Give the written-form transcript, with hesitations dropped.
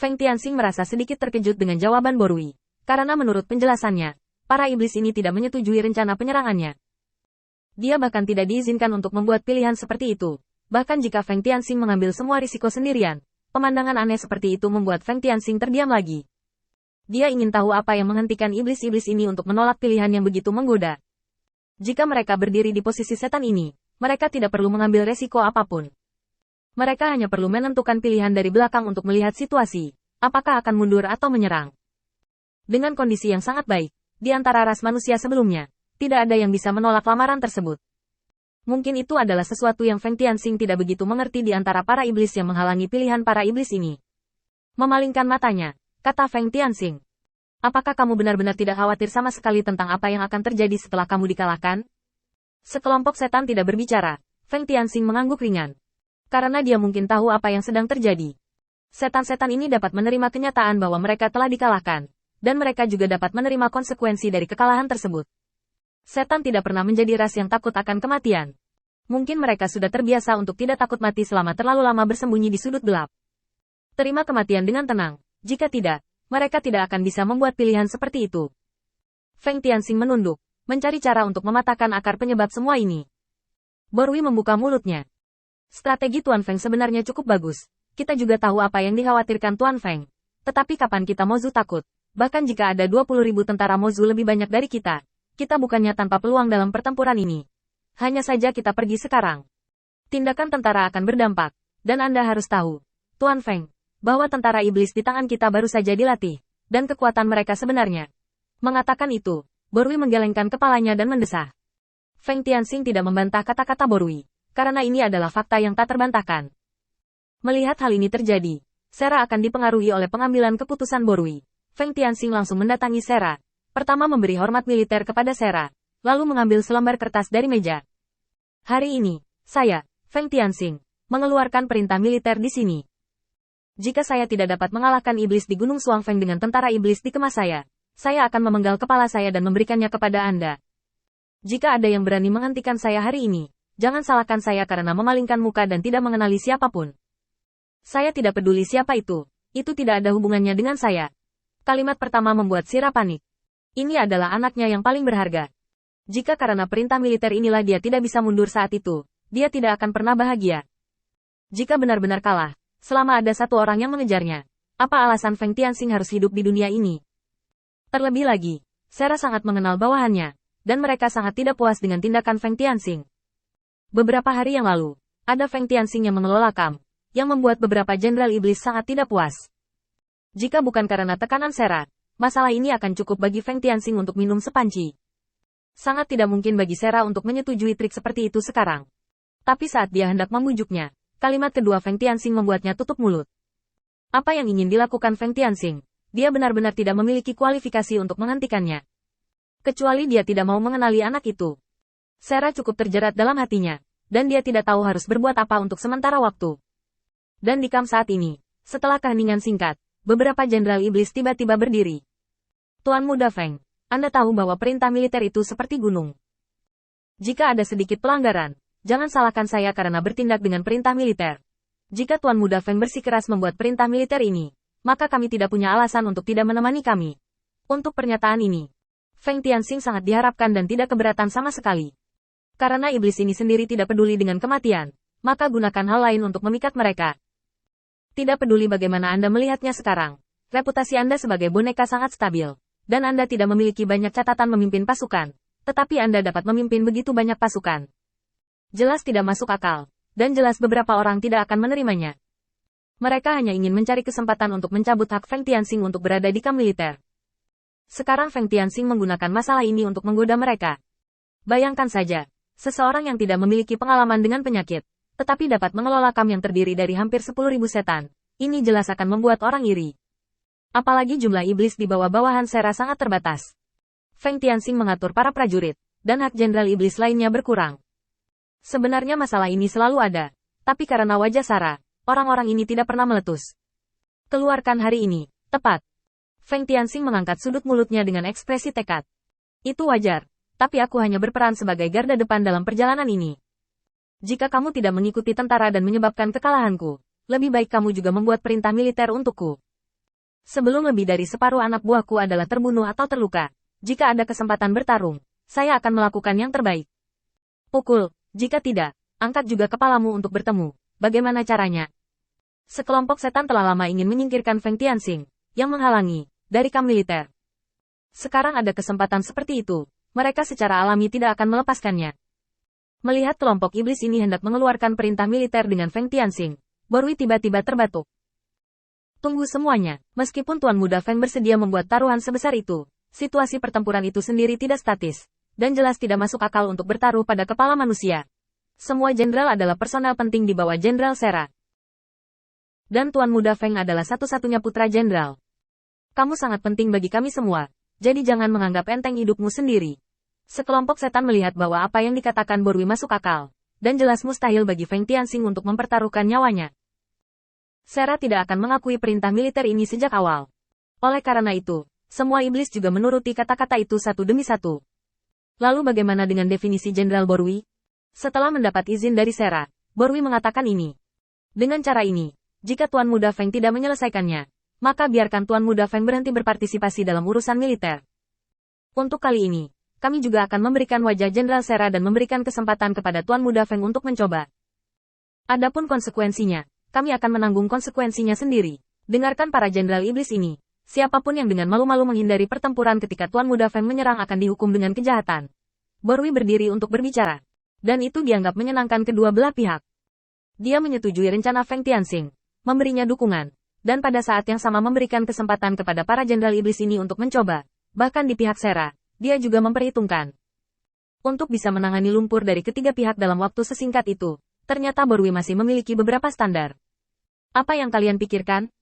Feng Tianxing merasa sedikit terkejut dengan jawaban Borui. Karena menurut penjelasannya, para iblis ini tidak menyetujui rencana penyerangannya. Dia bahkan tidak diizinkan untuk membuat pilihan seperti itu. Bahkan jika Feng Tianxing mengambil semua risiko sendirian, pemandangan aneh seperti itu membuat Feng Tianxing terdiam lagi. Dia ingin tahu apa yang menghentikan iblis-iblis ini untuk menolak pilihan yang begitu menggoda. Jika mereka berdiri di posisi setan ini, mereka tidak perlu mengambil resiko apapun. Mereka hanya perlu menentukan pilihan dari belakang untuk melihat situasi, apakah akan mundur atau menyerang. Dengan kondisi yang sangat baik, di antara ras manusia sebelumnya, tidak ada yang bisa menolak lamaran tersebut. Mungkin itu adalah sesuatu yang Feng Tianxing tidak begitu mengerti di antara para iblis yang menghalangi pilihan para iblis ini. Memalingkan matanya, kata Feng Tianxing. Apakah kamu benar-benar tidak khawatir sama sekali tentang apa yang akan terjadi setelah kamu dikalahkan? Sekelompok setan tidak berbicara, Feng Tianxing mengangguk ringan. Karena dia mungkin tahu apa yang sedang terjadi. Setan-setan ini dapat menerima kenyataan bahwa mereka telah dikalahkan, dan mereka juga dapat menerima konsekuensi dari kekalahan tersebut. Setan tidak pernah menjadi ras yang takut akan kematian. Mungkin mereka sudah terbiasa untuk tidak takut mati selama terlalu lama bersembunyi di sudut gelap. Terima kematian dengan tenang, jika tidak, mereka tidak akan bisa membuat pilihan seperti itu. Feng Tianxing menunduk, mencari cara untuk mematahkan akar penyebab semua ini. Borui membuka mulutnya. Strategi Tuan Feng sebenarnya cukup bagus. Kita juga tahu apa yang dikhawatirkan Tuan Feng. Tetapi kapan kita Mozu takut? Bahkan jika ada 20.000 tentara Mozu lebih banyak dari kita bukannya tanpa peluang dalam pertempuran ini. Hanya saja kita pergi sekarang. Tindakan tentara akan berdampak, dan Anda harus tahu, Tuan Feng, bahwa tentara iblis di tangan kita baru saja dilatih, dan kekuatan mereka sebenarnya. Mengatakan itu, Borui menggelengkan kepalanya dan mendesah. Feng Tianxing tidak membantah kata-kata Borui, karena ini adalah fakta yang tak terbantahkan. Melihat hal ini terjadi, Sera akan dipengaruhi oleh pengambilan keputusan Borui. Feng Tianxing langsung mendatangi Sera. Pertama memberi hormat militer kepada Sera, lalu mengambil selembar kertas dari meja. Hari ini, saya, Feng Tianxing, mengeluarkan perintah militer di sini. Jika saya tidak dapat mengalahkan iblis di Gunung Suangfeng dengan tentara iblis di kemas saya akan memenggal kepala saya dan memberikannya kepada Anda. Jika ada yang berani menghentikan saya hari ini, jangan salahkan saya karena memalingkan muka dan tidak mengenali siapapun. Saya tidak peduli siapa itu tidak ada hubungannya dengan saya. Kalimat pertama membuat Sira panik. Ini adalah anaknya yang paling berharga. Jika karena perintah militer inilah dia tidak bisa mundur saat itu, dia tidak akan pernah bahagia. Jika benar-benar kalah, selama ada satu orang yang mengejarnya, apa alasan Feng Tianxing harus hidup di dunia ini? Terlebih lagi, Sera sangat mengenal bawahannya, dan mereka sangat tidak puas dengan tindakan Feng Tianxing. Beberapa hari yang lalu, ada Feng Tianxing yang mengelola kamp, yang membuat beberapa jenderal iblis sangat tidak puas. Jika bukan karena tekanan Sera, masalah ini akan cukup bagi Feng Tianxing untuk minum sepanci. Sangat tidak mungkin bagi Sera untuk menyetujui trik seperti itu sekarang. Tapi saat dia hendak membujuknya, kalimat kedua Feng Tianxing membuatnya tutup mulut. Apa yang ingin dilakukan Feng Tianxing? Dia benar-benar tidak memiliki kualifikasi untuk menghentikannya. Kecuali dia tidak mau mengenali anak itu. Sera cukup terjerat dalam hatinya, dan dia tidak tahu harus berbuat apa untuk sementara waktu. Dan di kamp saat ini, setelah keheningan singkat, beberapa jenderal iblis tiba-tiba berdiri. Tuan Muda Feng, Anda tahu bahwa perintah militer itu seperti gunung. Jika ada sedikit pelanggaran, jangan salahkan saya karena bertindak dengan perintah militer. Jika Tuan Muda Feng bersikeras membuat perintah militer ini, maka kami tidak punya alasan untuk tidak menemani kami. Untuk pernyataan ini, Feng Tianxing sangat diharapkan dan tidak keberatan sama sekali. Karena iblis ini sendiri tidak peduli dengan kematian, maka gunakan hal lain untuk memikat mereka. Tidak peduli bagaimana Anda melihatnya sekarang, reputasi Anda sebagai boneka sangat stabil, dan Anda tidak memiliki banyak catatan memimpin pasukan, tetapi Anda dapat memimpin begitu banyak pasukan. Jelas tidak masuk akal, dan jelas beberapa orang tidak akan menerimanya. Mereka hanya ingin mencari kesempatan untuk mencabut hak Feng Tianxing untuk berada di kamp militer. Sekarang Feng Tianxing menggunakan masalah ini untuk menggoda mereka. Bayangkan saja, seseorang yang tidak memiliki pengalaman dengan penyakit, tetapi dapat mengelola kamp yang terdiri dari hampir 10.000 setan. Ini jelas akan membuat orang iri. Apalagi jumlah iblis di bawah bawahan Sera sangat terbatas. Feng Tianxing mengatur para prajurit, dan hak jenderal iblis lainnya berkurang. Sebenarnya masalah ini selalu ada, tapi karena wajah Sara, orang-orang ini tidak pernah meletus. Keluarkan hari ini, tepat. Feng Tianxing mengangkat sudut mulutnya dengan ekspresi tekad. Itu wajar, tapi aku hanya berperan sebagai garda depan dalam perjalanan ini. Jika kamu tidak mengikuti tentara dan menyebabkan kekalahanku, lebih baik kamu juga membuat perintah militer untukku. Sebelum lebih dari separuh anak buahku adalah terbunuh atau terluka, jika ada kesempatan bertarung, saya akan melakukan yang terbaik. Pukul, jika tidak, angkat juga kepalamu untuk bertemu. Bagaimana caranya? Sekelompok setan telah lama ingin menyingkirkan Feng Tianxing, yang menghalangi, dari kamp militer. Sekarang ada kesempatan seperti itu, mereka secara alami tidak akan melepaskannya. Melihat kelompok iblis ini hendak mengeluarkan perintah militer dengan Feng Tianxing, Borui tiba-tiba terbatuk. Tunggu semuanya, meskipun Tuan Muda Feng bersedia membuat taruhan sebesar itu, situasi pertempuran itu sendiri tidak statis, dan jelas tidak masuk akal untuk bertaruh pada kepala manusia. Semua jenderal adalah personel penting di bawah Jenderal Sera. Dan Tuan Muda Feng adalah satu-satunya putra jenderal. Kamu sangat penting bagi kami semua, jadi jangan menganggap enteng hidupmu sendiri. Sekelompok setan melihat bahwa apa yang dikatakan Borui masuk akal, dan jelas mustahil bagi Feng Tianxing untuk mempertaruhkan nyawanya. Sera tidak akan mengakui perintah militer ini sejak awal. Oleh karena itu, semua iblis juga menuruti kata-kata itu satu demi satu. Lalu bagaimana dengan definisi Jenderal Borui? Setelah mendapat izin dari Sera, Borui mengatakan ini. Dengan cara ini, jika Tuan Muda Feng tidak menyelesaikannya, maka biarkan Tuan Muda Feng berhenti berpartisipasi dalam urusan militer. Untuk kali ini, kami juga akan memberikan wajah Jenderal Sera dan memberikan kesempatan kepada Tuan Muda Feng untuk mencoba. Adapun konsekuensinya, kami akan menanggung konsekuensinya sendiri. Dengarkan para jenderal iblis ini. Siapapun yang dengan malu-malu menghindari pertempuran ketika Tuan Muda Feng menyerang akan dihukum dengan kejahatan. Borui berdiri untuk berbicara. Dan itu dianggap menyenangkan kedua belah pihak. Dia menyetujui rencana Feng Tianxing, memberinya dukungan, dan pada saat yang sama memberikan kesempatan kepada para jenderal iblis ini untuk mencoba. Bahkan di pihak Sera, dia juga memperhitungkan. Untuk bisa menangani lumpur dari ketiga pihak dalam waktu sesingkat itu, ternyata Borui masih memiliki beberapa standar. Apa yang kalian pikirkan?